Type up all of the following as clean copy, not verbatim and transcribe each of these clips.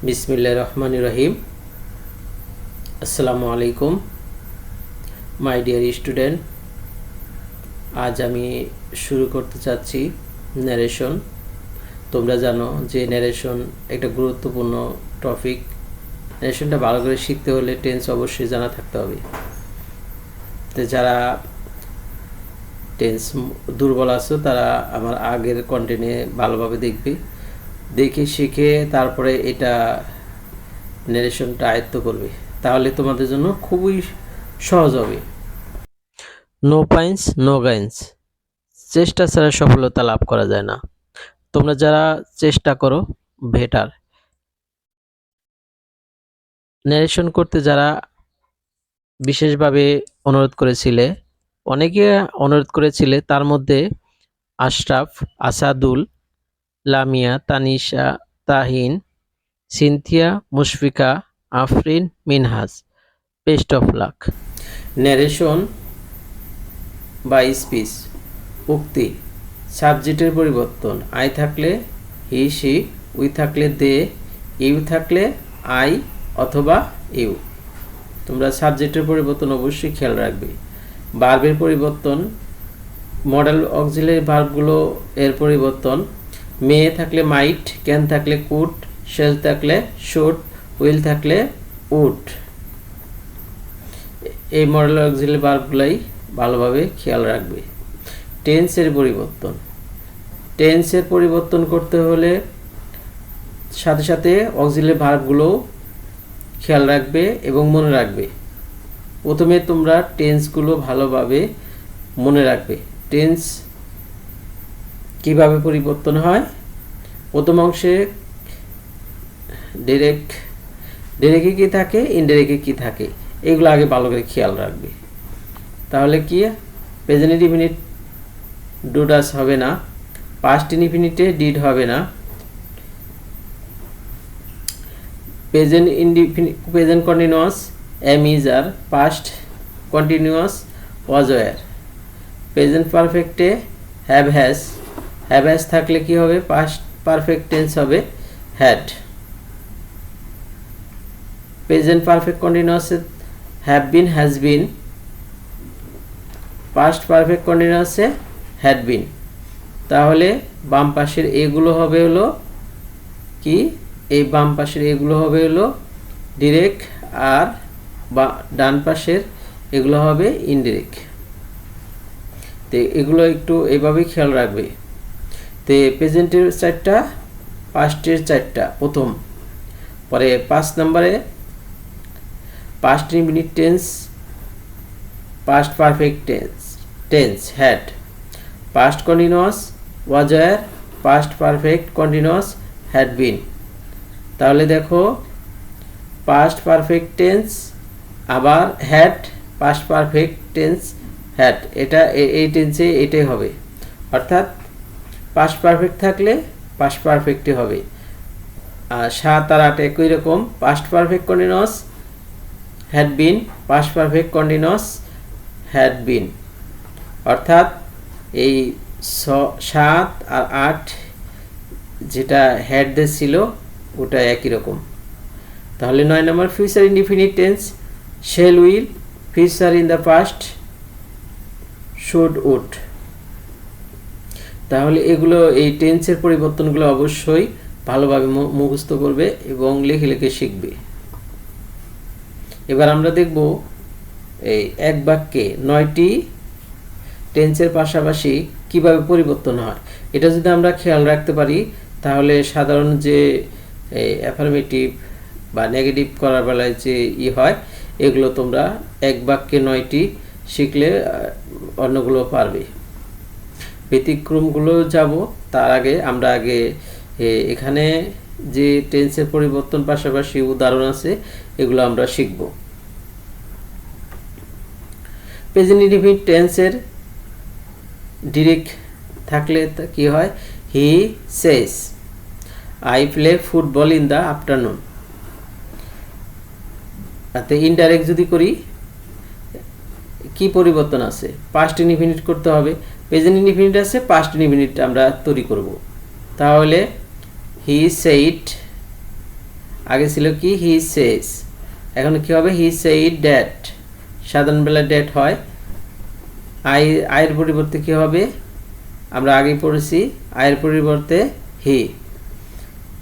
বিসমিল্লাহির রহমানির রহিম। আসসালামু আলাইকুম মাই ডিয়ার স্টুডেন্ট। আজ আমি শুরু করতে চাচ্ছি ন্যারেশন। তোমরা জানো যে ন্যারেশন একটা গুরুত্বপূর্ণ টপিক। ন্যারেশনটা ভালো করে শিখতে হলে টেন্স অবশ্যই জানা থাকতে হবে। তো যারা টেন্স দুর্বল আছো তারা আমার আগের কন্টেন্টে ভালোভাবে দেখে শিখে তারপরে এটা ন্যারেশনটা আয়ত্ত করবে, তাহলে তোমাদের জন্য খুবই সহজ হবে। নো পাইন্স নো গাইন্স, চেষ্টা ছাড়া সফলতা লাভ করা যায় না। তোমরা যারা চেষ্টা করো বেটার। ন্যারেশন করতে যারা বিশেষভাবে অনেকে অনুরোধ করেছিলে, তার মধ্যে Ashraf, Asadul, Lamia, Tanisha, Tahin, Sinthia, Mushfika, Afrin, Minhaj. Best of luck. Narration বা স্পিচ। উক্তি, সাবজেক্টের পরিবর্তন। আই থাকলে হি সি, উই থাকলে দে, ইউ থাকলে আই অথবা ইউ। তোমরা সাবজেক্টের পরিবর্তন অবশ্যই খেয়াল রাখবে। ভার্বের পরিবর্তন, মডেল অক্সিলারি ভার্বগুলো এর পরিবর্তন। মে থাকলে মাইট, ক্যান থাকলে কুড, শেল থাকলে শুড, উইল থাকলে উড। এই মডেল অক্সিলারি ভার্বগুলাই ভালোভাবে খেয়াল রাখবে। টেন্সের পরিবর্তন। টেন্সের পরিবর্তন করতে হলে সাথে সাথে অক্সিলারি ভার্বগুলো খেয়াল রাখবে এবং মনে রাখবে। প্রথমে তোমরা টেন্সগুলো ভালোভাবে মনে রাখবে। টেন্স কিভাবে পরিবর্তন হয়। প্রথম অংশে ডিরেক্টে কি থাকে, ইনডিরেক্টে কি থাকে, এগুলো আগে ভালো করে খেয়াল রাখবে। তাহলে কি প্রেজেন্ট ইনডিফিনিট ডু ডাস হবে না, পাস্ট ইনডিফিনিটে ডিড হবে না, present continuous am is are, past continuous was were. Present পারফেক্টে হ্যাভ হ্যাজ থাকলে কি হবে, পাস্ট পারফেক্ট টেন্স হবে হ্যাড। প্রেজেন্ট পারফেক্ট কন্টিনিউয়াসে have been, has been, past perfect কন্টিনিউয়াসে হ্যাড বিন। তাহলে বাম পাশের এগুলো হবে হলো কি, এই বাম পাশের এগুলো হবে হলো ডিরেক্ট, আর ডান পাশের এগুলো হবে ইনডিরেক্ট। তো এগুলো একটু এইভাবেই খেয়াল রাখবে। তো প্রেজেন্টের 4টা, পাস্টের 4টা প্রথম, পরে 5 নম্বরে past indefinite tense, past perfect tense had, past continuous was war, past perfect continuous had been. তাহলে দেখো পাস্ট পারফেক্ট টেন্স আবার had, past perfect tense had, এটা এই টেন্সে এটাই হবে। অর্থাৎ পাস্ট পারফেক্ট থাকলে পাস্ট পারফেক্টই হবে। আর 7 আর 8 একই রকম, past perfect continuous had been, past perfect continuous had been. অর্থাৎ এই 7 আর 8 যেটা হ্যাড দে ছিল ওটা একই রকম। তাহলে 9 নম্বর future indefinite tense shall will, future in the past should would. তাহলে এগুলো এই টেন্সের পরিবর্তনগুলো অবশ্যই ভালোভাবে মুখস্থ করবে এবং লিখে লিখে শিখবে। এবার আমরা দেখব এই এক বাক্যে 9টি টেন্সের পাশাপাশি কিভাবে পরিবর্তন হয়। এটা যদি আমরা খেয়াল রাখতে পারি তাহলে সাধারণ যে অ্যাফার্মেটিভ বা নেগেটিভ করার বেলায় যে হয় এগুলো তোমরা এক বাক্যে 9টি শিখলে অন্যগুলো পারবে। ব্যতিক্রমগুলো যাব তার আগে আমরা এখানে যে টেন্সের পরিবর্তন পাশাপাশি উদাহরণ আছে এগুলো আমরা শিখব। প্রেজেন্ট ইনডিফিনিট টেন্সের ডিরেক্ট থাকলে কি হয়, he says I play football in the afternoon. তাতে ইনডাইরেক্ট যদি করি কি পরিবর্তন আছে, পাস্ট ইনডিফিনিট করতে হবে। প্রেজেন্ট ইনডিফিনিট আছে, পাস্ট ইনডিফিনিট আমরা তৈরি করব। তাহলে হি সেইড আগে ছিল কি হি সেজ, এখন কি হবে হি সেইড দ্যাট, সাধারণ বেলা ড্যাট হয়। আয়ের পরিবর্তে কি হবে, আমরা আগেই পড়েছি আয়ের পরিবর্তে হি।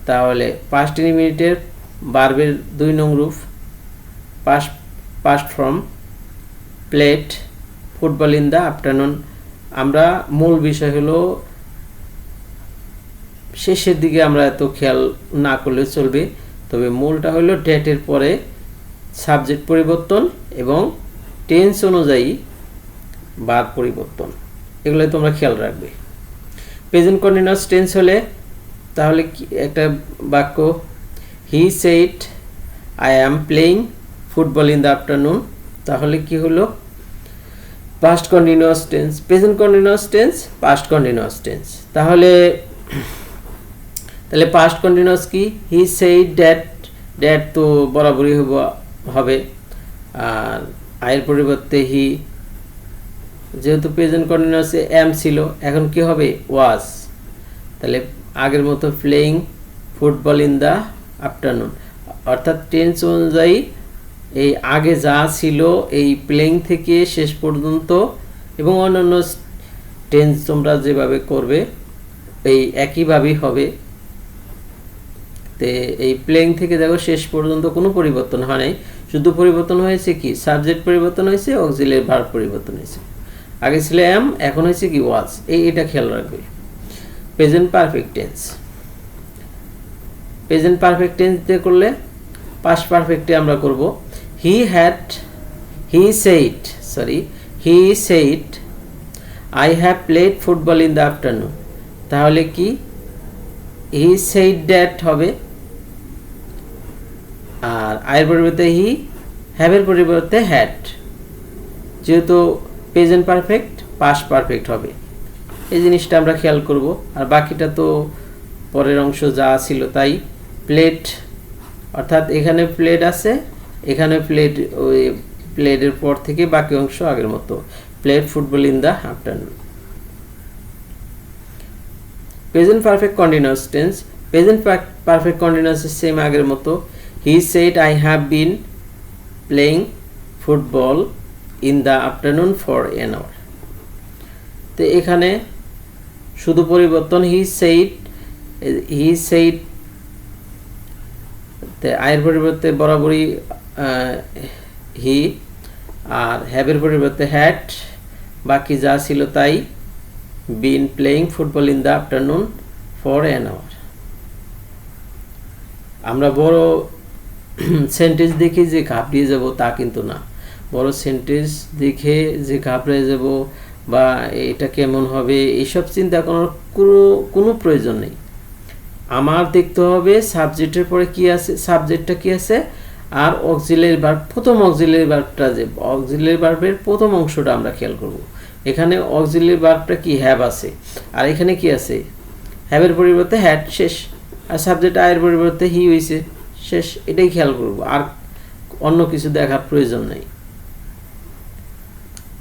তাহলে পাস্ট ইনডিফিনিটের ভার্বের 2 নং রূপ past form played football in the afternoon. আমরা মূল বিষয় হলো শেষের দিকে আমরা এত খেয়াল না করলে চলবে, তবে মূলটা হলো ডেটের পরে সাবজেক্ট পরিবর্তন এবং টেন্স অনুযায়ী ভার্ব পরিবর্তন, এগুলো তোমরা খেয়াল রাখবে। প্রেজেন্ট কন্টিনিউয়াস টেন্স হলে তাহলে একটা বাক্য হি said I am playing football in the afternoon, তাহলে কি হলো past continuous tense. Present continuous tense, past continuous tense. তাহলে পাস্ট কন্টিনিউয়াস কি, হি সেইড দ্যাট, দ্যাট তো বরাবরই হবে, আর আয়ের পরিবর্তে হি, যেহেতু প্রেজেন্ট কন্টিনিউয়াসে এম ছিল এখন কি হবে ওয়াজ, তাহলে আগের মতো playing football in the afternoon, অর্থাৎ টেন্স অনুযায়ী এই আগে যা ছিল এই প্লেইং থেকে শেষ পর্যন্ত এবং অন্যান্য টেন্স তোমরা যেভাবে করবে এই একইভাবেই হবে। তে এই প্লেইং থেকে দেখো শেষ পর্যন্ত কোনো পরিবর্তন হয় নাই, শুধু পরিবর্তন হয়েছে কি সাবজেক্ট পরিবর্তন হয়েছে, অক্সিলারি ভার্ব পরিবর্তন হয়েছে। আগে ছিল এম, এখন হয়েছে কি ওয়াজ, এটা খেয়াল রাখবে। Present perfect tense, present perfect tense দিয়ে করলে পাস্ট পারফেক্টে আমরা করব হি said I have played football in the afternoon, তাহলে কি হি সেইড দ্যাট হবে, আর আয়ের পরিবর্তে হি, হ্যাভের পরিবর্তে হ্যাড, যেহেতু প্রেজেন্ট পারফেক্ট পাস্ট পারফেক্ট হবে, এই জিনিসটা আমরা খেয়াল করব। আর বাকিটা তো পরের অংশ যা ছিল তাই। প্লেট, অর্থাৎ এখানে প্লেট আছে, এখানে প্লেট, ওই প্লেটের পর থেকে বাকি অংশ আগের মতো, played football in the afternoon. Present perfect continuous tense, present perfect continuous same আগের মতো, he said I have been playing football in the afternoon for an hour. তো এখানে শুধু পরিবর্তন হি সেইড, আয়ের পরিবর্তে বরাবরই হি, আর হ্যাভের পরিবর্তে হ্যাড, বাকি যা ছিল তাই। Been playing football in the afternoon for an hour. আমরা বড় সেন্টেন্স দেখে যে ঘাবড়িয়ে যাব তা কিন্তু না, বড় সেন্টেন্স দেখে যে ঘাবড়ে যাব বা এটা কেমন হবে এইসব চিন্তা করার কোনো প্রয়োজন নেই। আমার দেখতে হবে সাবজেক্টের পরে কি আছে, সাবজেক্টটা কি আছে, আর অক্সিলারি ভার্ব, প্রথম অক্সিলারি ভার্বটা, যে অক্সিলারি ভার্বের প্রথম অংশটা আমরা খেয়াল করব। এখানে অক্সিলারি ভার্বটা কি হ্যাভ আছে, আর এখানে কি আছে হ্যাভের পরিবর্তে হ্যাড, শেষ। আর সাবজেক্ট আয়ের পরিবর্তে হি হয়েছে, শেষ। এটাই খেয়াল করব, আর অন্য কিছু দেখার প্রয়োজন নেই।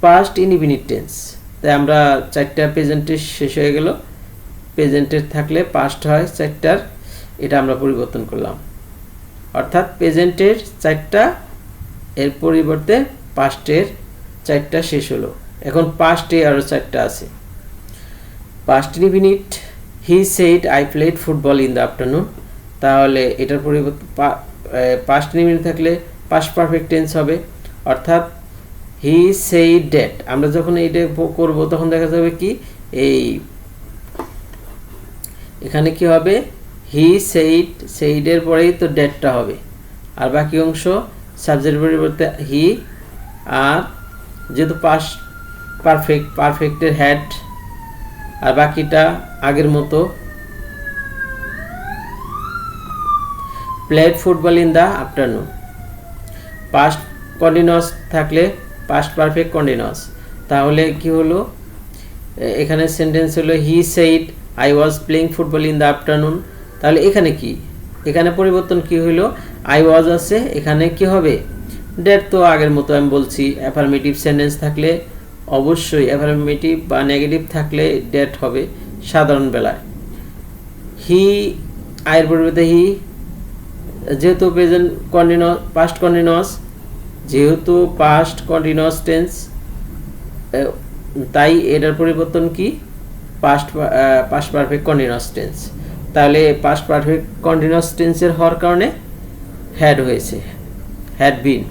পাস্ট ইনডিফিনিট টেন্স, তাই আমরা 4টা প্রেজেন্টের শেষ হয়ে গেল। প্রেজেন্টের থাকলে পাস্ট হয় 4টার, এটা আমরা পরিবর্তন করলাম, অর্থাৎ প্রেজেন্টের 4টা এর পরিবর্তে পাস্টের 4টা শেষ হলো। এখন পাস্টে আরও 4টা আছে। Past indefinite, he said I played football in the afternoon, তাহলে এটার পরিবর্তে পাস্ট ইনডিফিনিট থাকলে পাস্ট পারফেক্ট টেন্স হবে, অর্থাৎ হি সেইড দ্যাট। আমরা যখন এইটা করব তখন দেখা যাবে কি এই এখানে কি হবে হি সেইডের পরেই তো ডেটটা হবে, আর বাকি অংশ সাবজেক্টের পরিবর্তে হি, আর যেহেতু পারফেক্টের হ্যাড, আর বাকিটা আগের মতো played football in the afternoon. Past continuous থাকলে পাস্ট পারফেক্ট কন্টিনিউয়াস, তাহলে কি হলো এখানে সেন্টেন্স হলো হি said I was playing football in the afternoon, তাহলে এখানে কি, এখানে পরিবর্তন কি হইলো, আই ওয়াজ আছে, এখানে কি হবে ডেট তো আগের মতো আমি বলছি। অ্যাফার্মেটিভ সেন্টেন্স থাকলে অবশ্যই অ্যাফার্মেটিভ বা নেগেটিভ থাকলে ডেট হবে সাধারণ বেলায়। হি আয়ের পরিবর্তে হি, যেহেতু প্রেজেন্ট কন্টিনিউয়াস পাস্ট কন্টিনিউয়াস, যেহেতু পাস্ট কন্টিনিউয়াস টেন্স, তাই এটার পরিবর্তন কি পাস্ট পারফেক্ট কন্টিনিউয়াস টেন্স। তাহলে পাস্ট পারফেক্ট কন্টিনিউয়াস টেন্সের হওয়ার কারণে হ্যাড হয়েছে, হ্যাড বিন,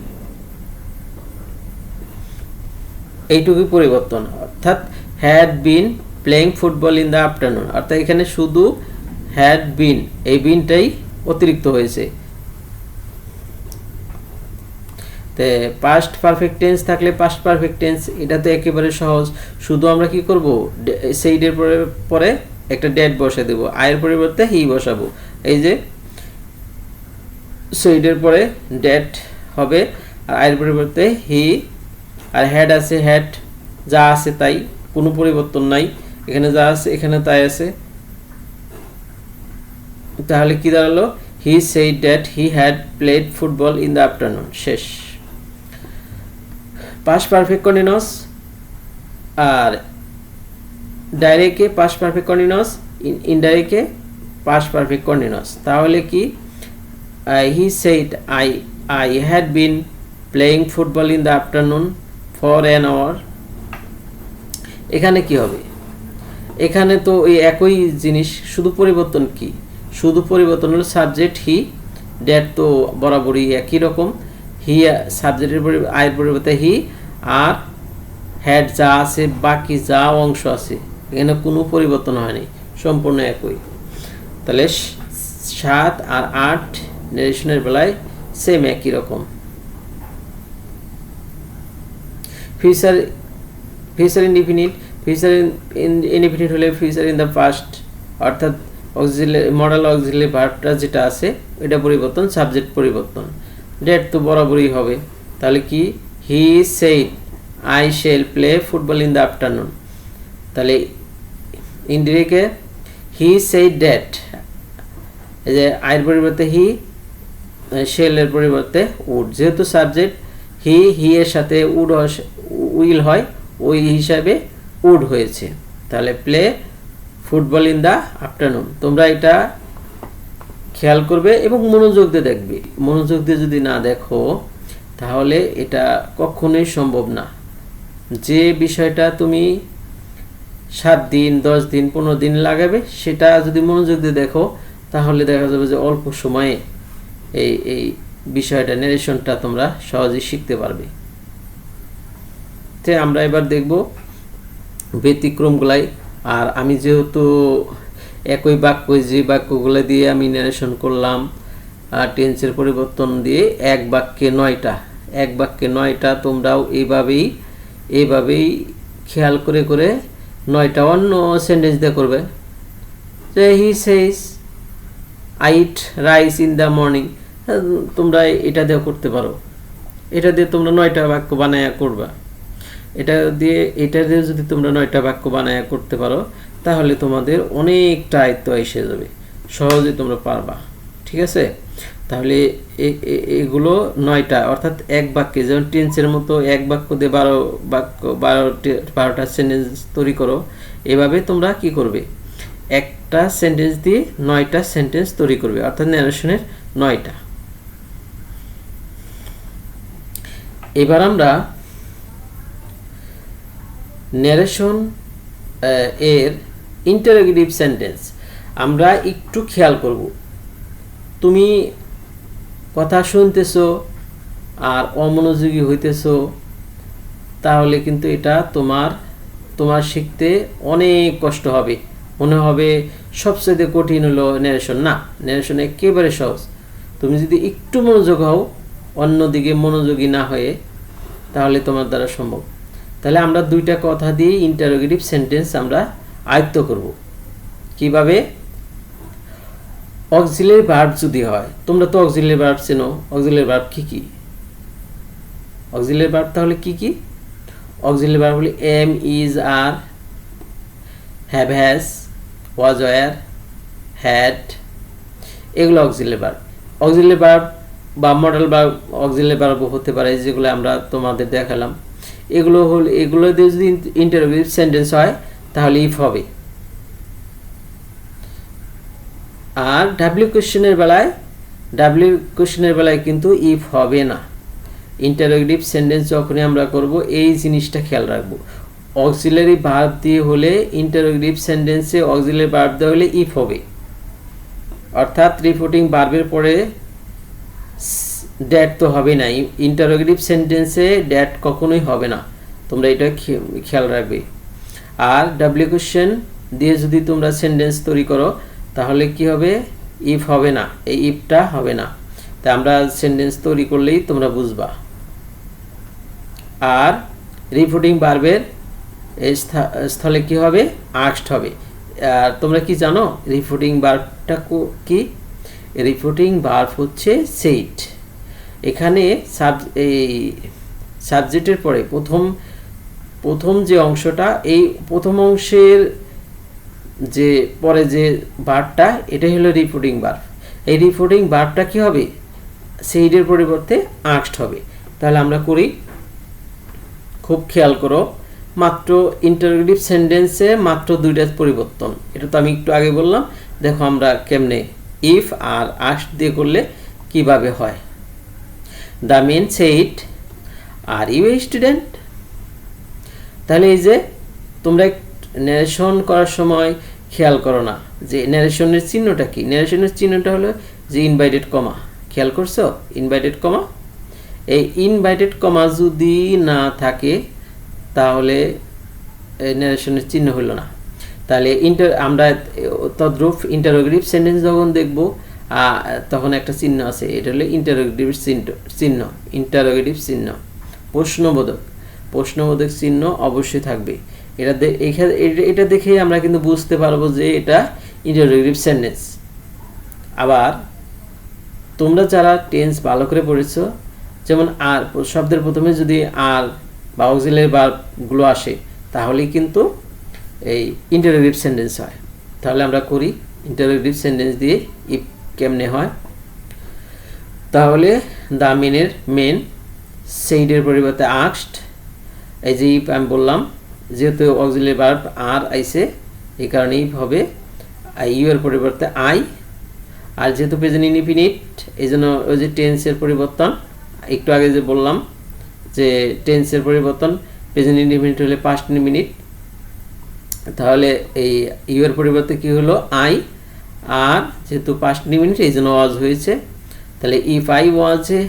এইটুকুই পরিবর্তন। অর্থাৎ had been playing football in the afternoon, অর্থাৎ এখানে শুধু হ্যাড বিন, এই বিনটাই অতিরিক্ত হয়েছে। তে পাস্ট পারফেক্ট টেন্স থাকলে পাস্ট পারফেক্ট টেন্স, এটা তো একেবারে সহজ। শুধু আমরা কি করব, সেইডের পরে একটা ডেট বসে দেব, আয়ের পরিবর্তে হি বসাবো। এই যে সেইডের পরে ডেট হবে আর আয়ের পরিবর্তে হি, আর হ্যাড আছে, হ্যাড যা আছে তাই, কোনো পরিবর্তন নাই, এখানে যা আছে এখানে তাই আছে। তাহলে কি দাঁড়ালো, he said that he had played football in the afternoon, শেষ। পাস্ট পারফেক্ট কন্টিনিউয়াস আর ডাইরেক্টে পাস্ট পারফেক্ট কন্টিনিউয়াস, ইনডাইরেক্টে পাস্ট পারফেক্ট কন্টিনিউয়াস। তাহলে কি, he said I had been playing football in the afternoon for an hour. এখানে কি হবে, এখানে তো ওই একই জিনিস, শুধু পরিবর্তন কি, শুধু পরিবর্তন হলো সাবজেক্ট হি, ড্যাট তো বরাবরই একই রকম, হি সাবজেক্টের আয়ের পরিবর্তে হি, আর হ্যাড যা আছে বাকি যা অংশ আছে এখানে কোনো পরিবর্তন হয়নি, সম্পূর্ণ একই। তাহলে 7 আর 8 নেরেশনের বেলায় সেম একই রকম। ফিউচার ইনডিফিনিট, ফিউচার ইনডিফিনিট হলে ফিউচার ইন দ্য পাস্ট, অর্থাৎ অক্সিলারি মডেল অক্সিলারি ভার্বটা যেটা আছে এটা পরিবর্তন, সাবজেক্ট পরিবর্তন, ডেট তো বরাবরই হবে। তাহলে কি, he said I shall play football in the afternoon. তাহলে ইনডিরেক্টে হি সেইড ড্যাট, এই যে আয়ের পরিবর্তে হি, শেলের পরিবর্তে উড, যেহেতু সাবজেক্ট হি এর সাথে উইল হয়, ওই হিসাবে উড হয়েছে। তাহলে play football in the afternoon. তোমরা এটা খেয়াল করবে এবং মনোযোগ দিয়ে দেখবে, মনোযোগ দিয়ে যদি না দেখো তাহলে এটা কখনোই সম্ভব না। যে বিষয়টা তুমি 7 দিন 10 দিন 15 দিন লাগাবে, সেটা যদি মনোযোগ দিয়ে দেখো তাহলে দেখা যাবে যে অল্প সময়ে এই বিষয়টা, নারেশনটা তোমরা সহজেই শিখতে পারবে। আমরা এবার দেখব ব্যতিক্রমগুলাই। আর আমি যেহেতু একই বাক্য, যে বাক্যগুলো দিয়ে আমি নারেশন করলাম টেন্সের পরিবর্তন দিয়ে, এক বাক্যে 9টা, তোমরাও এইভাবেই খেয়াল করে 9টা অন্য সেন্টেন্স দিয়ে করবে। যে হি says I eat rice in the morning, তোমরা এটা দিয়ে করতে পারো, এটা দিয়ে তোমরা 9টা বাক্য বানায়া করবা। এটা দিয়ে যদি তোমরা 9টা বাক্য বানায়া করতে পারো তাহলে তোমাদের অনেকটা আয়ত্ত এসে যাবে, সহজে তোমরা পারবা। ঠিক আছে, তাহলে এগুলো 9টা, অর্থাৎ এক বাক্যে, যেমন টেন্সের মতো এক বাক্য দিয়ে 12টা সেন্টেন্স তৈরি করো, এভাবে তোমরা কি করবে, একটা সেন্টেন্স দিয়ে 9টা সেন্টেন্স তৈরি করবে, অর্থাৎ ন্যারেশনের 9টা। এবার আমরা ন্যারেশন এর ইন্টারোগেটিভ সেন্টেন্স আমরা একটু খেয়াল করব। তুমি কথা শুনতেছো আর অমনোযোগী হইতেছো, তাহলে কিন্তু এটা তোমার শিখতে অনেক কষ্ট হবে, মনে হবে সবচেয়ে কঠিন হলো ন্যারেশন। না, ন্যারেশন একেবারে সহজ। তুমি যদি একটু মনোযোগ হও, অন্যদিকে মনোযোগী না হয়ে, তাহলে তোমার দ্বারা সম্ভব। তাহলে আমরা 2টা কথা দিয়ে ইন্টারোগেটিভ সেন্টেন্স আমরা আয়ত্ত করব। কিভাবে, অক্সিলারি ভার্ব যদি হয়, তোমরা তো অক্সিলারি ভার্ব চেনো, অক্সিলারি ভার্ব কি অক্সিলারি ভার্ব তাহলে কি অক্সিলারি ভার্ব হলো am, is, are, have, has, was, were, had, এগুলো অক্সিলারি ভার্ব। অক্সিলারি ভার্ব বা মডেল ভার্ব অক্সিলারি ভার্ব হতে পারে, যেগুলো আমরা তোমাদের দেখালাম। এগুলো দিয়ে যদি ইন্টারোগেটিভ সেন্টেন্স হয় তাহলে ইফ হবে। আর ডাব্লিউ কোশ্চেনের বেলায় ডাব্লিউ কোশ্চেনের বেলায় কিন্তু ইফ হবে না। ইন্টারোগেটিভ সেন্টেন্স যখনই আমরা করব এই জিনিসটা খেয়াল রাখবো, অক্সিলারি ভার্ব দিয়ে হলে ইন্টারোগেটিভ সেন্টেন্সে অক্সিলারি ভার্ব দেওয়া হলে ইফ হবে, অর্থাৎ রিপোর্টিং ভার্বের পরে ড্যাট তো হবে না। ইন্টারোগেটিভ সেন্টেন্সে ড্যাট কখনোই হবে না, তোমরা এটা খেয়াল রাখবে। আর ডাব্লিউ কোশ্চেন দিয়ে যদি তোমরা সেন্টেন্স তৈরি করো তাহলে কি হবে, ইফ হবে না, এই ইফটা হবে না। তা আমরা সেন্টেন্স তৈরি করলেই তোমরা বুঝবা। আর রিপোর্টিং ভার্বের স্থলে কি হবে, আস্কড হবে। আর তোমরা কি জানো রিপোর্টিং ভার্বটা কি? রিপোর্টিং ভার্ব হচ্ছে সেইড। এখানে এই সাবজেক্টের পরে প্রথম যে অংশটা, এই প্রথম অংশের যে পরে যে ভার্বটা, এটাই হলো রিপোর্টিং ভার্ব। এই রিপোর্টিং ভার্বটা কি হবে, সেইডের পরিবর্তে আস্কড হবে। তাহলে আমরা করি, খুব খেয়াল করো, মাত্র ইন্টারোগেটিভ সেন্টেন্সে মাত্র দুইটা পরিবর্তন। এটা তো আমি একটু আগে বললাম, দেখো আমরা কেমনে ইফ আর আস্কড দিয়ে করলে কিভাবে হয়। The men said, are you a student. তাহলে এই যে তোমরা ন্যারেশন করার সময় খেয়াল করো না যে ন্যারেশনের চিহ্নটা কি। ন্যারেশনের চিহ্নটা হলো যে ইনভাইটেড কমা, খেয়াল করছো, ইনভাইটেড কমা। এই ইনভাইটেড কমা যদি না থাকে তাহলে ন্যারেশনের চিহ্ন হলো না। তাহলে আমরা তদ্রূপ ইন্টারোগেটিভ সেন্টেন্স যখন দেখব তখন একটা চিহ্ন আছে, এটা হলো ইন্টারোগেটিভ চিহ্ন। ইন্টারোগেটিভ চিহ্ন, প্রশ্নবোধক চিহ্ন অবশ্যই থাকবে। এটা দেখেই আমরা কিন্তু বুঝতে পারবো যে এটা ইন্টারোগেটিভ সেন্টেন্স। আবার তোমরা যারা টেন্স ভালো করে পড়েছো, যেমন আর শব্দের প্রথমে যদি আর বা অক্সিলারি ভার্বগুলো আসে তাহলেই কিন্তু এই ইন্টারোগেটিভ সেন্টেন্স হয়। তাহলে আমরা করি ইন্টারোগেটিভ সেন্টেন্স দিয়ে ইফ কেমনে হয়। তাহলে দ্য মেনের মেন, সেইডের পরিবর্তে আস্কড। এই যে ইফ আমি বললাম, যেহেতু অক্সিলারি ভার্ব আর আইছে এই কারণে ইফ হবে, ইউ এর পরিবর্তে আই। আর যেহেতু প্রেজেন্ট ইনডিফিনিট এই জন্য ওই যে টেন্সের পরিবর্তন, একটু আগে যে বললাম যে টেন্সের পরিবর্তন, প্রেজেন্ট ইনডিফিনিট হলে পাস্ট মিনিট, তাহলে এই ইউ এর পরিবর্তে কি হলো, আই। আর যেহেতু পাস্ট মিনিট এই জন্য ওয়াজ হয়েছে, তাহলে if I was a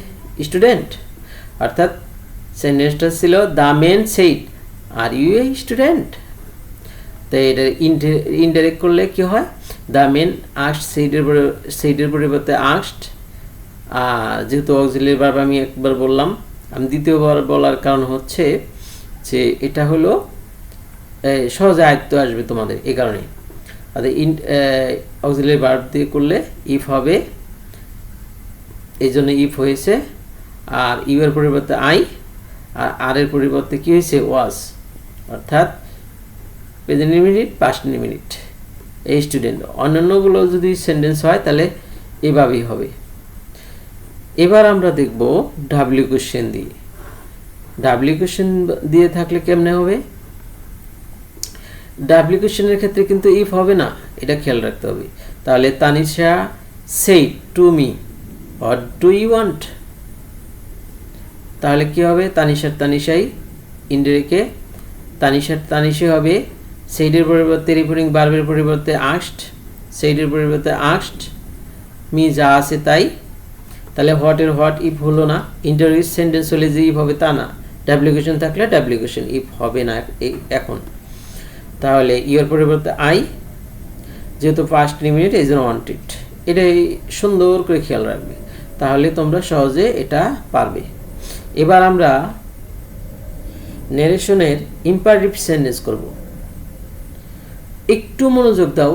student, অর্থাৎ সেন্টেন্সটা ছিল the men said are you a student. তো এটা ইনডাইরেক্ট করলে কি হয়, দ্য মেন আস্কড, সেইডের পরিবর্তে আস্কড। আর যেহেতু অক্সিলারি ভার্ব আমি একবার বললাম, আমি দ্বিতীয়বার বলার কারণ হচ্ছে যে এটা হলো সহজে আয়ত্ত আসবে তোমাদের, এই কারণে। অর্থাৎ অক্সিলারি ভার্ব দিয়ে করলে ইফ হবে, এই জন্য ইফ হয়েছে। আর ইউ এর পরিবর্তে আই, আর আর এর পরিবর্তে কি হয়েছে, ওয়াজ, অর্থাৎ প্রেজেন্ট ইনডিফিনিট, পাস্ট ইনডিফিনিট, এই স্টুডেন্ট। অন্যান্যগুলো যদি সেন্টেন্স হয় তাহলে এভাবেই হবে। এবার আমরা দেখব ডাব্লিউ কোশ্চেন দিয়ে। ডাব্লিউ কোশ্চেন দিয়ে থাকলে কেমনে হবে, ডাব্লিউ কোশ্চেনের ক্ষেত্রে কিন্তু ইফ হবে না, এটা খেয়াল রাখতে হবে। তাহলে Tanisha said to me what do you want. তাহলে কি হবে, তানিশাই ইনডাইরেক্টে তানিশে হবে, সেইডের পরিবর্তে রিপোর্টিং ভার্বের পরিবর্তে আস্কড, সেইডের পরিবর্তে আস্কড, মি যা আছে তাই। তাহলে হোয়াটের হোয়াট ইফ হলো না, ইন্টারোগেটিভ সেন্টেন্স হলে যে ইফ হবে তা না, ডাব্লিউ কোশ্চেন থাকলে ডাব্লিউ কোশ্চেন, ইফ হবে না এখন। তাহলে ইউর পরিবর্তে আই, যেহেতু পাস্ট ইনডিফিনিট এই জন্য ওয়ান্টেড। এটাই সুন্দর করে খেয়াল রাখবে, তাহলে তোমরা সহজে এটা পারবে। এবার আমরা ন্যারেশনের ইম্পারেটিভ সেন্টেন্স করব। একটু মনোযোগ দাও,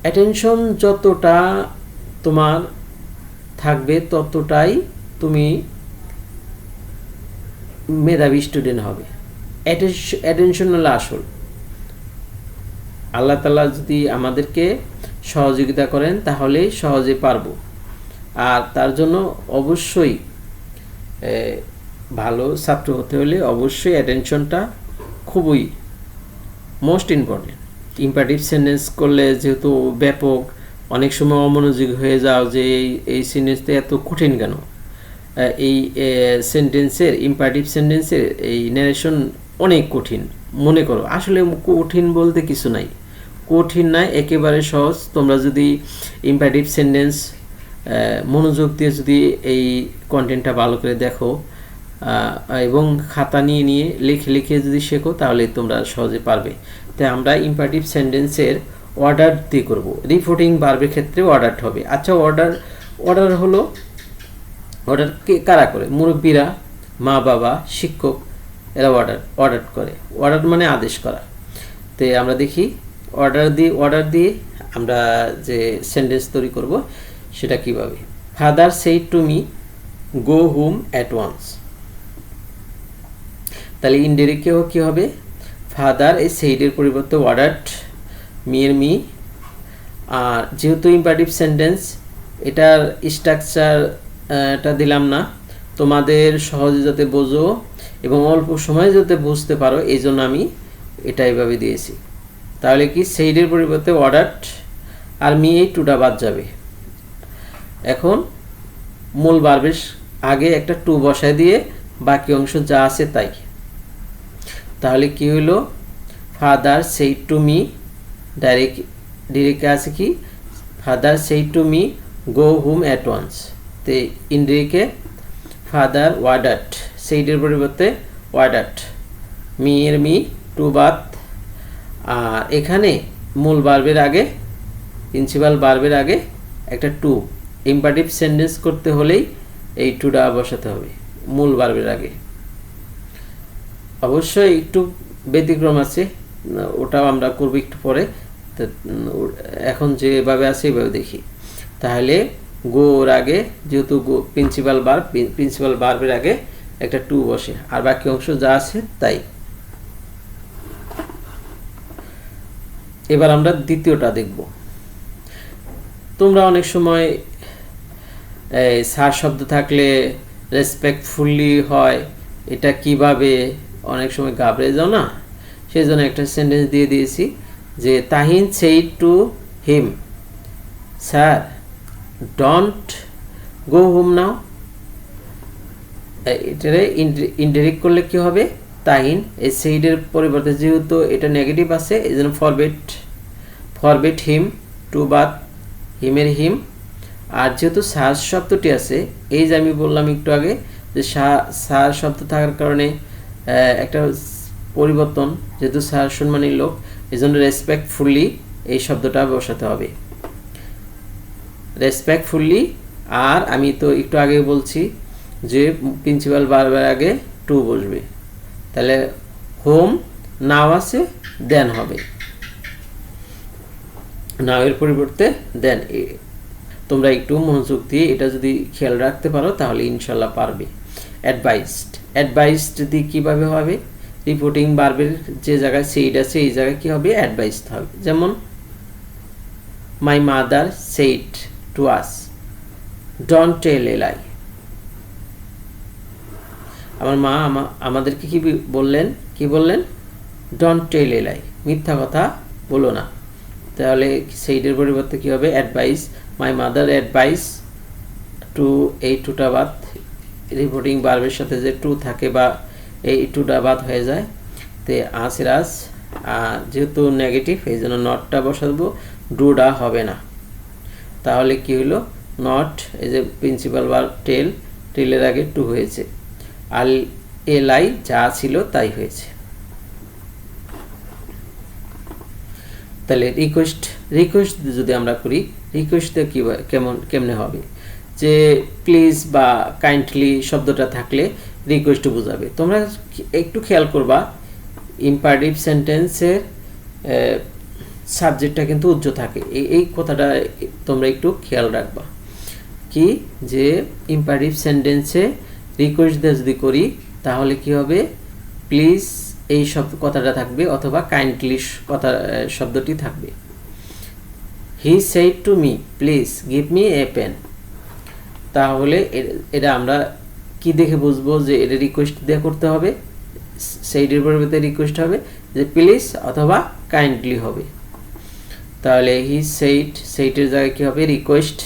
অ্যাটেনশন যতটা তোমার থাকবে ততটাই তুমি মেধাবী স্টুডেন্ট হবে। অ্যাটেনশন হলো আসল। আল্লাহ তাআলা যদি আমাদেরকে সহযোগিতা করেন তাহলে সহজে পারবো। আর তার জন্য অবশ্যই ভালো ছাত্র হতে হলে অবশ্যই অ্যাটেনশনটা খুবই মোস্ট ইম্পর্টেন্ট। ইম্পারেটিভ সেন্টেন্স করলে যেহেতু ব্যাপক অনেক সময় অমনোযোগী হয়ে যাও যে এই সেন্টেন্সটা এত কঠিন কেন, এই সেন্টেন্সের ইম্পারেটিভ সেন্টেন্সের এই ন্যারেশন অনেক কঠিন মনে করো। আসলে কঠিন বলতে কিছু নাই, কঠিন নাই, একেবারে সহজ। তোমরা যদি ইম্পারেটিভ সেন্টেন্স মনোযোগ দিয়ে যদি এই কন্টেন্টটা ভালো করে দেখো এবং খাতা নিয়ে নিয়ে লিখে লিখে যদি শেখো তাহলে তোমরা সহজে পারবে। তাই আমরা ইম্পারেটিভ সেন্টেন্সের অর্ডার দিয়ে করব। রিপোর্টিং ভার্বের ক্ষেত্রে অর্ডার হবে। আচ্ছা, অর্ডার হলো, অর্ডার কে কারা করে? মুরব্বীরা, মা বাবা, শিক্ষক, এরা অর্ডার করে। অর্ডার মানে আদেশ করা। তো আমরা দেখি অর্ডার দিয়ে আমরা যে সেন্টেন্স তৈরি করব সেটা কিভাবে। Father said to me go home at once. তাহলে ইনডিরেক্টেও কি হবে? ফাদার এই সেইডের পরিবর্তে অর্ডারড মি। আর যেহেতু ইম্পারেটিভ সেন্টেন্স, এটার স্ট্রাকচারটা দিলাম না, তোমাদের সহজে যাতে বোঝো এবং অল্প সময়ে যাতে বুঝতে পারো এই জন্য আমি এটা এভাবে দিয়েছি। তাহলে কি সেইডের পরিবর্তে অর্ডারড আর মি, এই টুটা বাদ যাবে। এখন মূল ভার্বের আগে একটা টু বসায় দিয়ে বাকি অংশ যা আছে তাই। তাহলে কি হলো? ফাদার সেইড টু মি, ডিরেক্টে আছে কি? Father said to me go home at once. তো ইনডিরেক্টে ফাদার অর্ডারড, সেইডের পরিবর্তে অর্ডারড, মি টু বাদ। আর এখানে মূল ভার্বের আগে, প্রিন্সিপাল ভার্বের আগে একটা টু। ইম্পারেটিভ সেন্টেন্স করতে হলেই এই টুটা বসাতে হবে মূল ভার্বের আগে। অবশ্যই একটু ব্যতিক্রম আছে, ওটাও আমরা করব একটু পরে। তো এখন যেভাবে আছে এইভাবে দেখি। তাহলে গোর আগে যেহেতু প্রিন্সিপাল ভার্বের আগে একটা টু বসে, আর বাকি অংশ যা আছে তাই। এবার আমরা দ্বিতীয়টা দেখব। তোমরা অনেক সময় স্যার শব্দ থাকলে রেসপেক্টফুলি হয়, এটা কিভাবে অনেক সময় ঘাবড়ে যাও না, সেই জন্য একটা সেন্টেন্স দিয়ে দিয়েছি যে Tahin said to him, sir don't go home now. এটারে ইনডিরেক্ট করলে কি হবে? তাহিন এই সেইডের পরিবর্তে যেহেতু এটা নেগেটিভ আছে এই জন্য ফরবেট হিম, টু বাদ হিমের হিম। আর যেহেতু সার শব্দটি আছে, এই যে আমি বললাম একটু আগে যে সার শব্দ থাকার কারণে একটা পরিবর্তন, যেহেতু স্যার সম্মানী লোক, এই জন্য রেসপেক্টফুলি এই শব্দটা বসাতে হবে, রেসপেক্টফুলি। আর আমি তো একটু আগে বলছি যে প্রিন্সিপাল ভার্বের আগে টু বসবে। তাহলে হোম নাও আছে, দেন হবে, নাও এর পরিবর্তে দেন। তোমরা একটু মনোযোগ দিয়ে এটা যদি খেয়াল রাখতে পারো তাহলে ইনশাল্লাহ পারবে। অ্যাডভাইসড দিয়ে কীভাবে হবে? রিপোর্টিং ভার্বের যে জায়গায় সেইড আছে এই জায়গায় কী হবে? অ্যাডভাইসড হবে। যেমন my mother said to us don't tell a lie. আমার মা আমাদেরকে কি বললেন? ডোন্ট টেল এ লাই, মিথ্যা কথা বলো না। তাহলে সেইডের পরিবর্তে কী হবে? Advice, my mother advice to, এই টুটা বাদ, রিপোর্টিং ভার্বের সাথে যে টু থাকে বা এই টুটা বাদ হয়ে যায়। তে আসিরাস যেহেতু নেগেটিভ এই জন্য নটটা বসাবো, ডুডা হবে না। তাহলে কি হলো? নট, এই যে প্রিন্সিপাল ভার্ব টেলের আগে টু হয়েছে, আর এ লাই যা ছিল তাই হয়েছে। তাহলে রিকোয়েস্ট যদি আমরা করি, রিকোয়েস্টে কেমনে হবে? যে প্লিজ বা কাইন্ডলি শব্দটা থাকলে রিকোয়েস্ট বোঝাবে। তোমরা একটু খেয়াল করবা ইম্পারেটিভ সেন্টেন্সের সাবজেক্টটা কিন্তু উজ্জ্ব থাকে, এই কথাটা তোমরা একটু খেয়াল রাখবা। কি যে ইম্পারেটিভ সেন্টেন্সে রিকোয়েস্ট দিয়ে যদি করি তাহলে কি হবে? প্লিজ এই কথাটা থাকবে অথবা কাইন্ডলি শব্দটি থাকবে। He said to me please give me a pen. তাহলে এটা আমরা কি দেখে বুঝবো যে এটা রিকোয়েস্ট দিয়ে করতে হবে? সেইডের পরিবর্তে রিকোয়েস্ট হবে যে প্লিজ অথবা কাইন্ডলি হবে। তাহলে হি সেইটের জায়গায় কি হবে রিকোয়েস্ট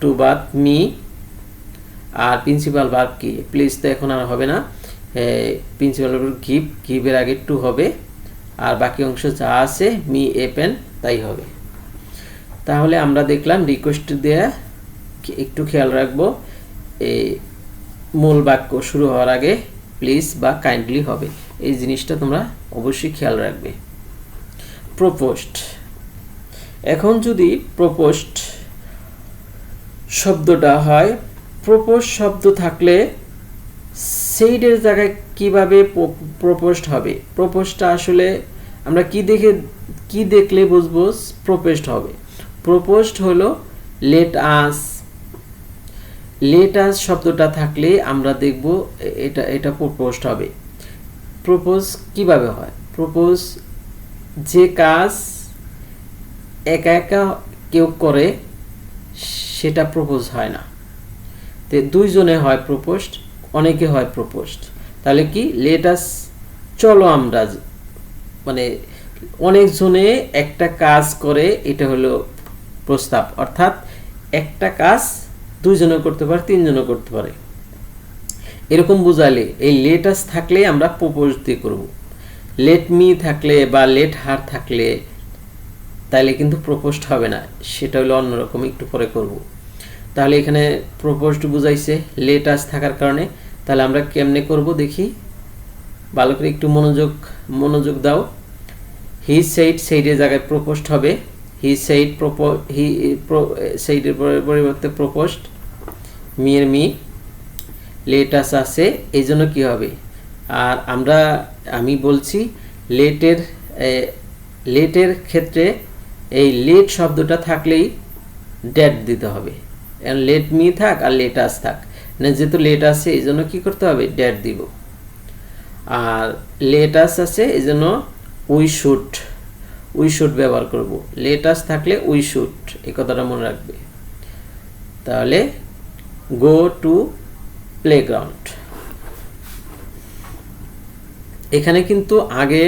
টু বাথ মি, আর প্রিন্সিপাল ভার্ব কি প্লিজ তো এখন আর হবে না, প্রিন্সিপাল গিভের আগে টু হবে, আর বাকি অংশ যা আছে মি এ পেন তাই হবে। তাহলে আমরা দেখলাম রিকোয়েস্ট দেয়া একটু খেয়াল রাখবো, এই মূল বাক্য শুরু হওয়ার আগে প্লিজ বা কাইন্ডলি হবে, এই জিনিসটা তোমরা অবশ্যই খেয়াল রাখবে। প্রপোজড, এখন যদি প্রপোজড শব্দটা হয়, প্রপোজ শব্দ থাকলে সেইডের জায়গায় কিভাবে প্রপোজড হবে? প্রপোজটা আসলে আমরা কি দেখলে বুঝবো প্রপোজড হবে? প্রপোজড হলো লেট আস শব্দটা থাকলে আমরা দেখব এটা প্রপোজড হবে। প্রপোজ কিভাবে হয়? প্রপোজ যে কাজ একা একা কেউ করে সেটা প্রপোজ হয় না, তো দুইজনে হয় প্রপোজড, অনেকে হয় প্রপোজড। তাহলে কি লেট আস, চলো আমরা, মানে অনেকজনে একটা কাজ করে, এটা হলো প্রস্তাব, অর্থাৎ একটা কাজ দুইজনে করতে পারে, তিনজনে করতে পারে, এরকম বুঝালে এই লেট আস থাকলে আমরা প্রপোজ দিয়ে করব। লেট মি থাকলে বা লেট হার থাকলে তাহলে কিন্তু প্রপোজড হবে না, সেটা হলো অন্যরকম, একটু পরে করব। তাহলে এখানে প্রপোজড বুঝাইছে লেট আস থাকার কারণে। তাহলে আমরা কেমনে করব দেখি, ভালো করে একটু মনোযোগ দাও। হি সেইডের জায়গায় প্রপোজড হবে, হি সেইডের পরিবর্তে প্রপোজড, মি এর মি, লেট আস আছে, এই জন্য কী হবে? আর আমি বলছি লেটের ক্ষেত্রে এই লেট শব্দটা থাকলেই ড্যাট দিতে হবে, লেট মি থাক আর লেট আস থাক, না যেহেতু লেট আছে এই জন্য কী করতে হবে? ড্যাট দিব। আর লেট আস আছে এই জন্য উই শুড ব্যবহার করব। লেট আস থাকলে উই শুড, এই কথাটা মনে রাখবে। তাহলে গো টু প্লেগ্রাউন্ড, এখানে কিন্তু আগে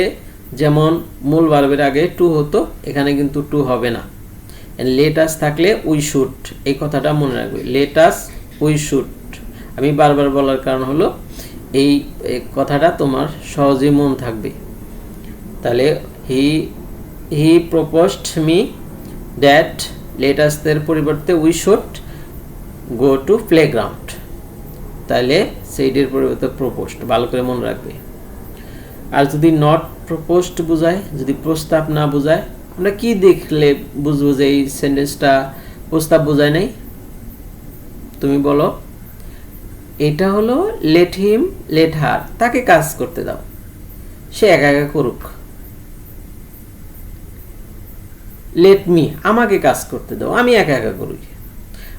যেমন মূল ভার্বের আগে টু হতো, এখানে কিন্তু টু হবে না। লেট আস থাকলে উই শুড, এই কথাটা মনে রাখবে। লেট আস উই শুড, আমি বারবার বলার কারণ হলো এই কথাটা তোমার সহজেই মন থাকবে। তাহলে he proposed me that let আসদের পরিবর্তে we should go to playground, তাহলে সেইডের পরিবর্তে প্রপোজড, ভালো করে মনে রাখবে। আর যদি নট প্রপোজড বোঝায়, যদি প্রস্তাব না বোঝায়, আমরা কি দেখলে বুঝবো যে এই সেন্টেন্সটা প্রস্তাব বোঝায় নাই? তুমি বলো। এটা হলো লেট হিম লেট হার, তাকে কাজ করতে দাও, সে একা একা করুক। লেট মি, আমাকে কাজ করতে দাও, আমি একা একা করি,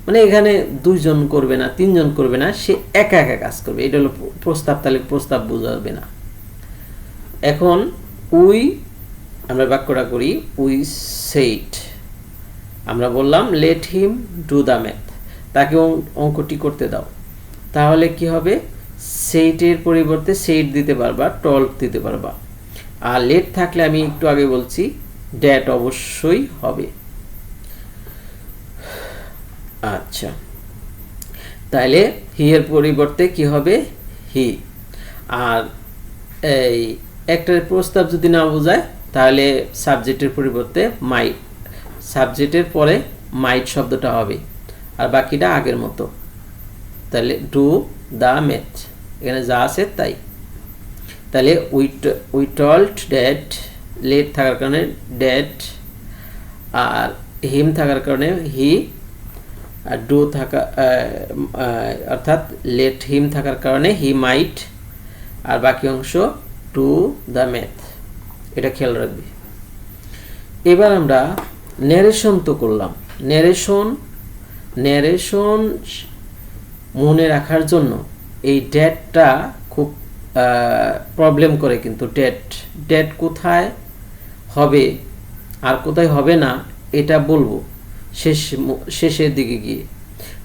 মানে এখানে দুইজন করবে না, তিনজন করবে না, সে একা একা কাজ করবে, এটা হলো প্রস্তাব। তাহলে প্রস্তাব বোঝাবে না। এখন আমরা বাক্যটা করি উই সেইড, আমরা বললাম let him do the math, তাকে অঙ্কটি করতে দাও। তাহলে কি হবে? সেইটের পরিবর্তে সেইট দিতে পারবা, টল্ড দিতে পারবা। আর লেট থাকলে আমি একটু আগে বলছি ড্যাট অবশ্যই হবে। আচ্ছা, তাহলে হি এর পরিবর্তে কি হবে? হি। আর এই একটা প্রস্তাব যদি না বোঝায় তাহলে সাবজেক্টের পরিবর্তে মাইট, সাবজেক্টের পরে মাইট শব্দটা হবে, আর বাকিটা আগের মতো। তাহলে ডু দ্য ম্যাথ, এখানে যা আছে তাই। তাহলে উই টল্ড ড্যাট, লেট থাকার কারণে ড্যাট, আর হিম থাকার কারণে হি, আর ডু থাকা অর্থাৎ লেট হিম থাকার কারণে হি মাইট, আর বাকি অংশ টু দ্য ম্যাথ, এটা খেয়াল রাখবি। এবার আমরা ন্যারেশন তো করলাম। ন্যারেশন মনে রাখার জন্য এই ড্যাটটা খুব প্রবলেম করে, কিন্তু ড্যাট কোথায় হবে আর কোথায় হবে না এটা বলবো শেষের দিকে গিয়ে।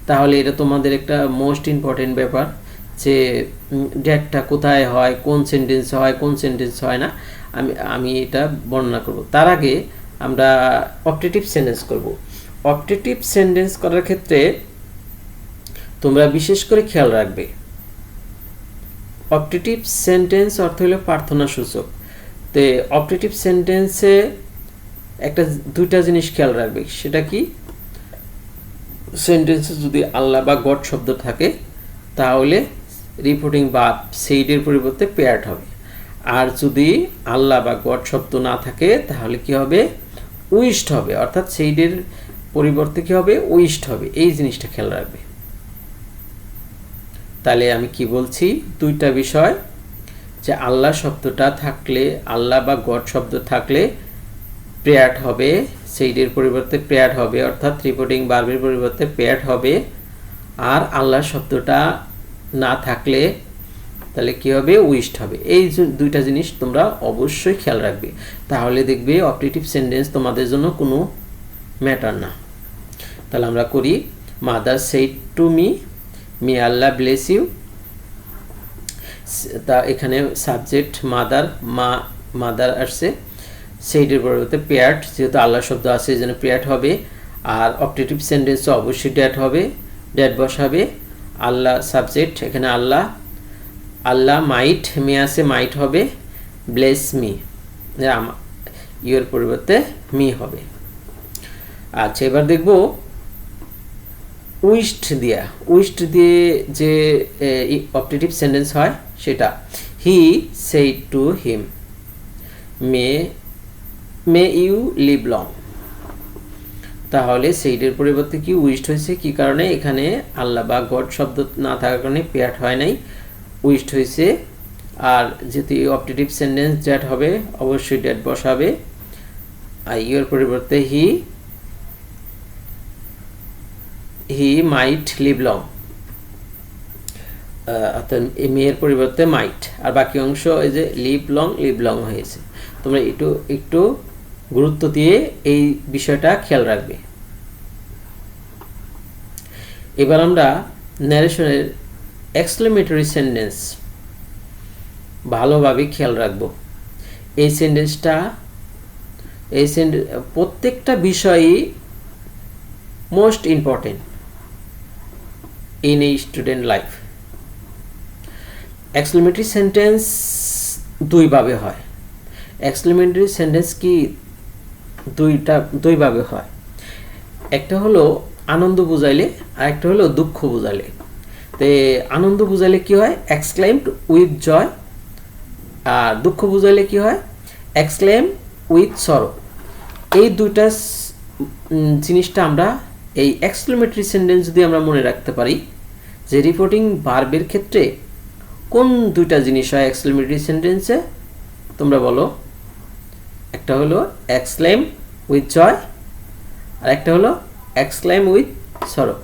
তাহলে এটা তোমাদের একটা মোস্ট ইম্পর্টেন্ট ব্যাপার যে ড্যাটটা কোথায় হয়, কোন সেন্টেন্স হয়, কোন সেন্টেন্স হয় না, আমি এটা বর্ণনা করব। তার আগে আমরা অপটেটিভ সেন্টেন্স করব। অপটেটিভ সেন্টেন্স করার ক্ষেত্রে তোমরা বিশেষ করে খেয়াল রাখবে, অপটেটিভ সেন্টেন্স অর্থ হলো প্রার্থনা সূচক। তো অপটেটিভ সেন্টেন্সে দুইটা জিনিস খেয়াল রাখবে, সেটা কি, সেন্টেন্সে যদি আল্লাহ বা গড শব্দ থাকে তাহলে রিপোর্টিং ভার্ব সেইডের পরিবর্তে পেয়ার্ড হবে, আর যদি আল্লাহ বা গড শব্দ না থাকে তাহলে কি হবে, উইশড হবে, অর্থাৎ সেইডের পরিবর্তে কি হবে, উইশড হবে। এই জিনিসটা খেয়াল রাখবে। তাহলে আমি কি বলছি, দুইটা বিষয়, যে আল্লাহ শব্দটা থাকলে, আল্লাহ বা গড শব্দ থাকলে পেয়ার্ড হবে, সেইডের পরিবর্তে পেয়ার্ড হবে, অর্থাৎ রিপোর্টিং ভার্বের পরিবর্তে পেয়ার্ড হবে। আর আল্লাহ শব্দটা না থাকলে তাহলে কি হবে, উইশড হবে। এই দুইটা জিনিস তোমরা অবশ্যই খেয়াল রাখবে, তাহলে দেখবে অপটেটিভ সেন্টেন্স তোমাদের জন্য কোনো ম্যাটার না। তাহলে আমরা করি, mother said to me, may আল্লাহ ব্লেস ইউ। তা এখানে সাবজেক্ট মাদার, মাদার আসছে, সেইডের পরিবর্তে পেয়ার্ড, যেহেতু আল্লাহ শব্দ আছে এই জন্য পেয়ার্ড হবে। আর অপটেটিভ সেন্টেন্সে অবশ্যই ড্যাট হবে, ড্যাট বসাবে, আল্লাহ সাবজেক্ট, এখানে আল্লাহ, আল্লাহ মাইট, মে আছে মাইট হবে, ব্লেস মি, ইউর পরিবর্তে মি হবে। আচ্ছা, এবার দেখব উইশড দিয়া, উইশড দিয়ে যে অপটেটিভ সেন্টেন্স হয় সেটা, he said to him, may you live long. তাহলে সেইডের পরিবর্তে কি উইশড হয়েছে, কি কারণে, এখানে আল্লাহ বা গড শব্দ না থাকার কারণে পেয়ার্ড হয় নাই, উইশড হয়েছে। আর যেহেতু অপটেটিভ সেন্টেন্স ড্যাট হবে, অবশ্যই ড্যাট বসাবে, আর ইউর পরিবর্তে হি মাইট লিভ লং, অর্থাৎ মেয়ের পরিবর্তে মাইট, আর বাকি অংশ এই যে লিভ লং হয়েছে। তোমরা একটু গুরুত্ব দিয়ে এই বিষয়টা খেয়াল রাখবে। এবার আমরা ন্যারেশনের এক্সক্লেমেটরি সেন্টেন্স ভালোভাবে খেয়াল রাখব। এই সেন্টেন্সটা, প্রত্যেকটা বিষয়ই most important in a student life. Exclamatory sentence দুইভাবে হয়। এক্সক্লেমেটরি সেন্টেন্স কি দুইভাবে হয়, একটা হলো আনন্দ বুঝাইলে, আর একটা হলো দুঃখ বুঝাইলে। তে আনন্দ বুঝাইলে কি হয়, এক্সক্লেমড উইথ জয়, আর দুঃখ বুঝাইলে কি হয়, এক্সক্লেম উইথ সরো। এই দুইটা জিনিসটা আমরা এই এক্সক্লেমেটরি সেন্টেন্স যদি আমরা মনে রাখতে পারি, যে রিপোর্টিং ভার্বের ক্ষেত্রে কোন দুইটা জিনিস হয় এক্সক্লেমেটরি সেন্টেন্সে, তোমরা বলো। একটা হলো এক্সক্লেম উইথ জয়, আর একটা হলো এক্সক্লেম উইথ সরো।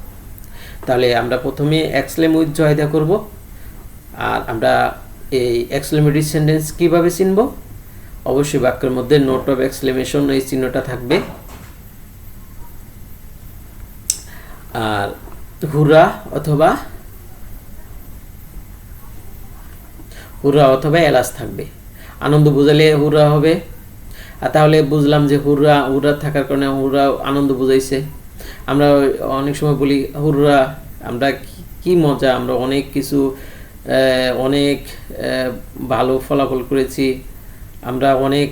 তাহলে আমরা প্রথমে এক্সক্লেম উইথ জয় দিয়ে করব। আর আমরা এই এক্সক্লেমেটরি সেন্টেন্স কিভাবে চিনব, অবশ্যই বাক্যের মধ্যে নোট অফ এক্সক্লেমেশন এই চিহ্নটা থাকবে। আর হুররা অথবা এলাস থাকবে। আনন্দ বুঝালে হুররা হবে, আর তাহলে বুঝলাম যে হুররা থাকার কারণে হুররা আনন্দ বুঝাইছে। আমরা অনেক সময় বলি হুররা, আমরা কি মজা, আমরা অনেক কিছু অনেক ভালো ফলাফল করেছি, আমরা অনেক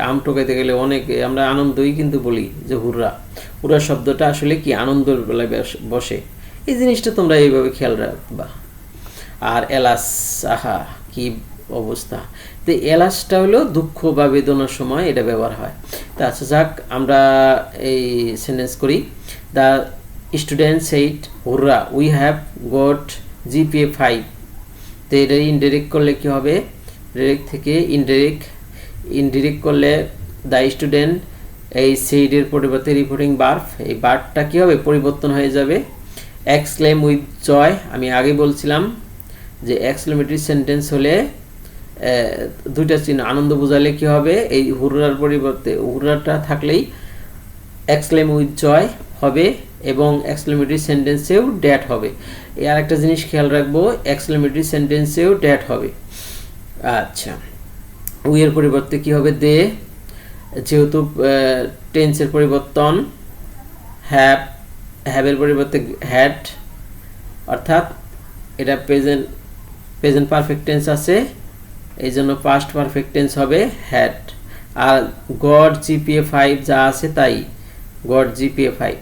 আম টোকাইতে গেলে অনেক আমরা আনন্দই কিন্তু বলি যে হুররা শব্দটা আসলে কি, আনন্দের বেলায় বসে। এই জিনিসটা তোমরা এইভাবে খেয়াল রাখবা। আর এলাস, আহা কি অবস্থা, তো এলাসটা হলো দুঃখ বা বেদনার সময় এটা ব্যবহার হয়। তা আচ্ছা যাক, আমরা এই সেন্টেন্স করি। The student said হুররা we have got GPA 5। তো এটা ইনডিরেক্ট করলে কি হবে, ডিরেক্ট থেকে ইনডিরেক্ট করলে দ্য স্টুডেন্ট, এই সেইডের পরিবর্তে রিপোর্টিং ভার্ব, এই ভার্বটা কি হবে, পরিবর্তন হয়ে যাবে এক্সক্লেম উইথ জয়। আমি আগে বলছিলাম যে এক্সক্লেমেটরি সেন্টেন্স হলে দুইটা চিহ্ন, আনন্দ বোঝালে কি হবে, এই হুররার পরিবর্তে হুররাটা থাকলেই এক্সক্লেম উইথ জয় হবে, এবং এক্সক্লেমেটরি সেন্টেন্সেও ড্যাট হবে। আর একটা জিনিস খেয়াল রাখবো, এক্সক্লেমেটরি সেন্টেন্সেও ড্যাট হবে। আচ্ছা, উইয়ের পরিবর্তে কি হবে, দে, যেহেতু টেন্সের পরিবর্তন হ্যাভের পরিবর্তে হ্যাড, অর্থাৎ এটা প্রেজেন্ট পারফেক্ট টেন্স আছে, এই জন্য পাস্ট পারফেক্ট টেন্স হবে হ্যাড। আর গড জিপিএ 5 যা আছে তাই গড জিপিএ 5।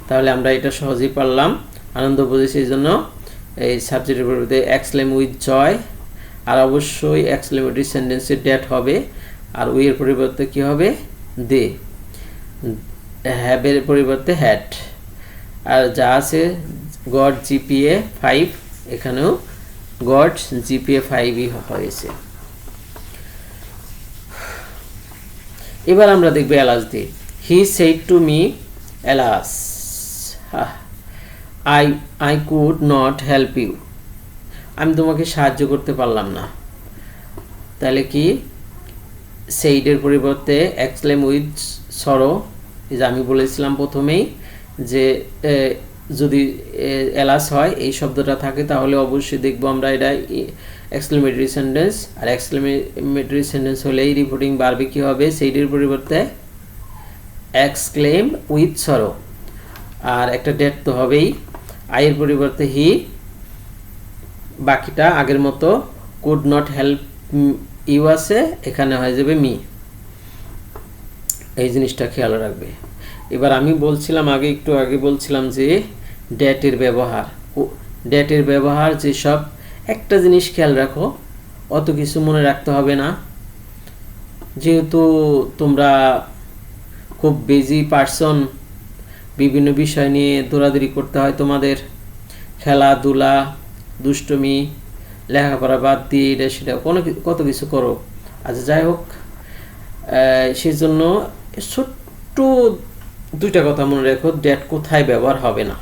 তাহলে আমরা এটা সহজেই পারলাম, আনন্দ বুঝেছি, এই জন্য এই সাবজেক্টের পরিবর্তে এক্সক্লেম উইথ জয়। আর অবশ্যই এক্সক্লেমেটরি সেন্টেন্সে ড্যাট হবে, আর উইয়ের পরিবর্তে কি হবে, দে। হ্যাভের পরিবর্তে হ্যাড। আর যা আছে গড জিপিএ 5, এখানেও গড জিপিএ 5ই হয়েছে। এবার আমরা দেখব এলাস দিয়ে। He said to me, alas I could not help you, আমি তোমাকে সাহায্য করতে পারলাম না। তাহলে কি, সেইডের পরিবর্তে এক্সক্লেম উইথ সরো। এই যে আমি বলেছিলাম প্রথমেই যে যদি এলাস হয় এই শব্দটা থাকে তাহলে অবশ্যই দেখবো আমরা এটা এক্সক্লেমেটরি সেন্টেন্স। আর এক্সক্লেমেটরি সেন্টেন্স হলেই রিপোর্টিং ভার্বে কি হবে, সেইডের পরিবর্তে এক্সক্লেম উইথ সরো। আর একটা ডেট তো হবেই। আইয়ের পরিবর্তে হি, বাকিটা আগের মতো কুড নট হেল্প ইউ আছে, এখানে হয়ে যাবে মি। এই জিনিসটা খেয়াল রাখবে। এবার আমি বলছিলাম একটু আগে বলছিলাম যে ডেটের ব্যবহার যেসব, একটা জিনিস খেয়াল রাখো, অত কিছু মনে রাখতে হবে না, যেহেতু তোমরা খুব বিজি পারসন, বিভিন্ন বিষয় নিয়ে দৌড়াদৌড়ি করতে হয় তোমাদের, খেলাধুলা, দুষ্টমি, লেখাপড়া বাদ দিয়ে এটা সেটা কত কিছু করো। আচ্ছা যাই হোক, সেজন্য ছোট্ট দুইটা কথা মনে রেখো, ড্যাট কোথায় ব্যবহার হবে না।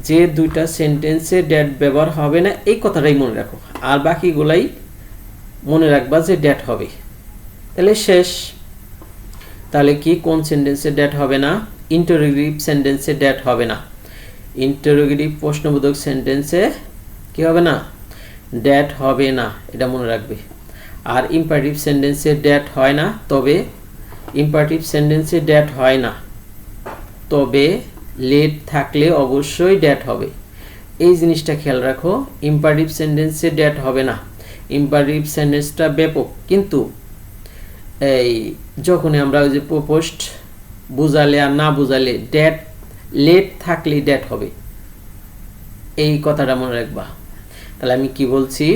যে দুইটা সেন্টেন্সে ড্যাট ব্যবহার হবে না এই কথাটাই মনে রাখো, আর বাকিগুলাই মনে রাখবা যে ড্যাট হবে, তাহলে শেষ। তাহলে কি, কোন সেন্টেন্সে ড্যাট হবে না? ইন্টারোগেটিভ সেন্টেন্সে ড্যাট হবে না। ইন্টারোগেটিভ প্রশ্নবোধক সেন্টেন্সে কি হবে না, ড্যাট হবে না, এটা মনে রাখবে। আর ইম্পারেটিভ সেন্টেন্সে ড্যাট হয় না, তবে ইম্পারেটিভ সেন্টেন্সে ড্যাট হয় না, তবে লেট থাকলে অবশ্যই ড্যাট হবে। এই জিনিসটা খেয়াল রাখো, ইম্পারেটিভ সেন্টেন্সে ড্যাট হবে না। ইম্পারেটিভ সেন্টেন্সটা ব্যাপক, কিন্তু এই যখনই আমরা ওই যে পোস্ট বুঝালে আর না বুঝালে ড্যাট, লেট থাকলে ড্যাট হবে, এই কথাটা মনে রাখবা। তাহলে আমি কি বলছি,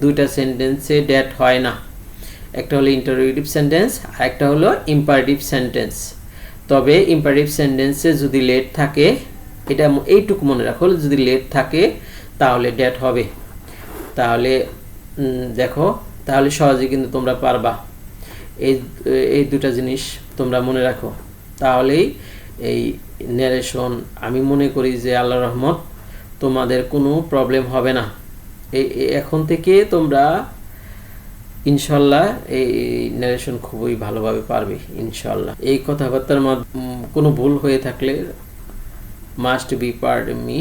দুইটা সেন্টেন্সে ড্যাট হয় না, একটা হলো ইন্টারোগেটিভ সেন্টেন্স আর একটা হলো ইম্পারেটিভ সেন্টেন্স। তবে ইম্পারেটিভ সেন্টেন্সে যদি লেট থাকে, এটা এইটুকু মনে রাখো, যদি লেট থাকে তাহলে ড্যাট হবে। তাহলে দেখো, তাহলে সহজে কিন্তু তোমরা পারবা। এই দুটা জিনিস তোমরা মনে রাখো, তাহলেই এই ন্যারেশন, আমি মনে করি যে আল্লাহর রহমত তোমাদের কোনো প্রবলেম হবে না। এখন থেকে তোমরা ইনশাল্লাহ এই ন্যারেশন খুবই ভালোভাবে পারবে ইনশাল্লাহ। এই কথাবার্তার কোনো ভুল হয়ে থাকলে মাস্ট বি পার্ডন মি।